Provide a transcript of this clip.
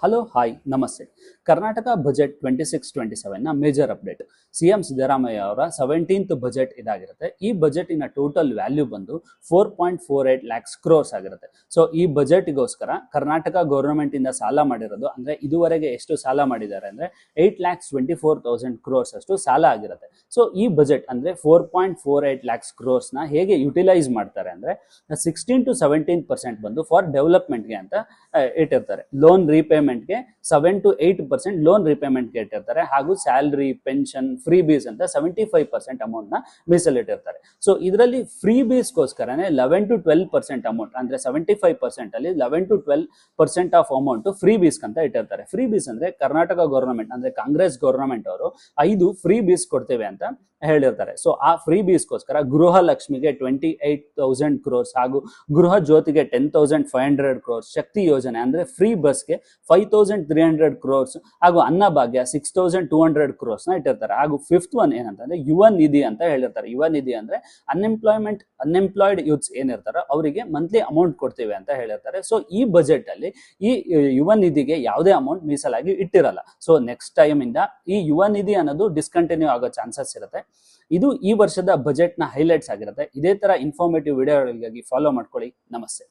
Hello hi ನಮಸ್ತೆ. Karnataka budget 26-27ನ major update. CM Siddaramaiah ಅವರ 17th ಬಜೆಟ್ ಇದಾಗಿರುತ್ತೆ. ಈ ಬಜೆಟಿನ ಟೋಟಲ್ ವ್ಯಾಲ್ಯೂ ಬಂದು 4.48 lakhs crores ಆಗಿರುತ್ತೆ. ಸೊ ಈ ಬಜೆಟ್ಗೋಸ್ಕರ ಕರ್ನಾಟಕ ಗೌರ್ಮೆಂಟ್ ಇಂದ ಸಾಲ ಮಾಡಿರೋದು ಅಂದ್ರೆ ಇದುವರೆಗೆ ಎಷ್ಟು ಸಾಲ ಮಾಡಿದ್ದಾರೆ ಅಂದ್ರೆ 8,24,000 crores ಅಷ್ಟು ಸಾಲ ಆಗಿರುತ್ತೆ. ಸೊ ಈ ಬಜೆಟ್ ಅಂದ್ರೆ 4.48 lakhs crores ನ ಹೇಗೆ ಯುಟಿಲೈಸ್ ಮಾಡ್ತಾರೆ ಅಂದ್ರೆ 16 to 17% ಬಂದು ಫಾರ್ ಡೆವಲಪ್ಮೆಂಟ್ಗೆ ಅಂತ ಇಟ್ಟಿರ್ತಾರೆ. ಲೋನ್ ರೀಪೇಮೆಂಟ್ಗೆ 7 to 8% ಲೋನ್ ರಿಪೇಮೆಂಟ್ಗೆ ಇಟ್ಟಿರ್ತಾರೆ. ಹಾಗೂ ಸ್ಯಾಲರಿ, ಪೆನ್ಷನ್, ಫ್ರೀ ಬೀಸ್ ಅಂತ 75% ಅಮೌಂಟ್ ನ ಮೀಸಲಿಟ್ಟಿರ್ತಾರೆ. ಸೊ ಇದರಲ್ಲಿ ಫ್ರೀ ಬೀಸ್ಗೋಸ್ಕರನೇ 11 to 12% ಅಮೌಂಟ್ ಅಂದ್ರೆ 75% ಅಲ್ಲಿ 11 to 12% ಆಫ್ ಅಮೌಂಟ್ ಫ್ರೀ ಬೀಸ್ ಅಂತ ಇಟ್ಟಿರ್ತಾರೆ. ಫ್ರೀ ಬೀಸ್ ಅಂದ್ರೆ ಕರ್ನಾಟಕ ಗವರ್ನಮೆಂಟ್ ಅಂದ್ರೆ ಕಾಂಗ್ರೆಸ್ ಗವರ್ನಮೆಂಟ್ ಅವರು 5 ಫ್ರೀ ಬೀಸ್ ಕೊಡ್ತೇವೆ ಅಂತ ಹೇಳಿರ್ತಾರೆ. ಸೊ ಆ ಫ್ರೀ ಬೀಸ್ಗೋಸ್ಕರ ಗೃಹ ಲಕ್ಷ್ಮಿಗೆ 28,000 crores ಹಾಗೂ ಗೃಹ ಜ್ಯೋತಿಗೆ 10,500 crores, ಶಕ್ತಿ ಯೋಜನೆ ಅಂದ್ರೆ ಫ್ರೀ ಬಸ್ಗೆ 5,300 crores ಹಾಗೂ ಅನ್ನಭಾಗ್ಯ 6,200 crores ನ ಇಟ್ಟಿರ್ತಾರೆ. ಹಾಗೂ ಫಿಫ್ತ್ ಒನ್ ಏನಂತಂದ್ರೆ ಯುವ ನಿಧಿ ಅಂತ ಹೇಳಿರ್ತಾರೆ. ಯುವ ನಿಧಿ ಅಂದ್ರೆ ಅನ್ಎಂಪ್ಲಾಯ್ಡ್ ಯೂತ್ಸ್ ಏನಿರ್ತಾರೋ ಅವರಿಗೆ ಮಂತ್ಲಿ ಅಮೌಂಟ್ ಕೊಡ್ತೀವಿ ಅಂತ ಹೇಳಿರ್ತಾರೆ. ಸೊ ಈ ಬಜೆಟ್ ಅಲ್ಲಿ ಈ ಯುವ ನಿಧಿಗೆ ಯಾವುದೇ ಅಮೌಂಟ್ ಮೀಸಲಾಗಿ ಇಟ್ಟಿರಲ್ಲ. ಸೊ ನೆಕ್ಸ್ಟ್ ಟೈಮ್ ಇಂದ ಈ ಯುವ ನಿಧಿ ಅನ್ನೋದು ಡಿಸ್ಕಂಟಿನ್ಯೂ ಆಗೋ ಚಾನ್ಸಸ್ ಇರುತ್ತೆ. ಇದು ಈ ವರ್ಷದ ಬಜೆಟ್ ನ ಹೈಲೈಟ್ಸ್ ಆಗಿರುತ್ತೆ. ಇದೇ ತರ ಇನ್ಫಾರ್ಮೇಟಿವ್ ವಿಡಿಯೋಗಳಿಗಾಗಿ ಫಾಲೋ ಮಾಡ್ಕೊಳ್ಳಿ. ನಮಸ್ತೆ.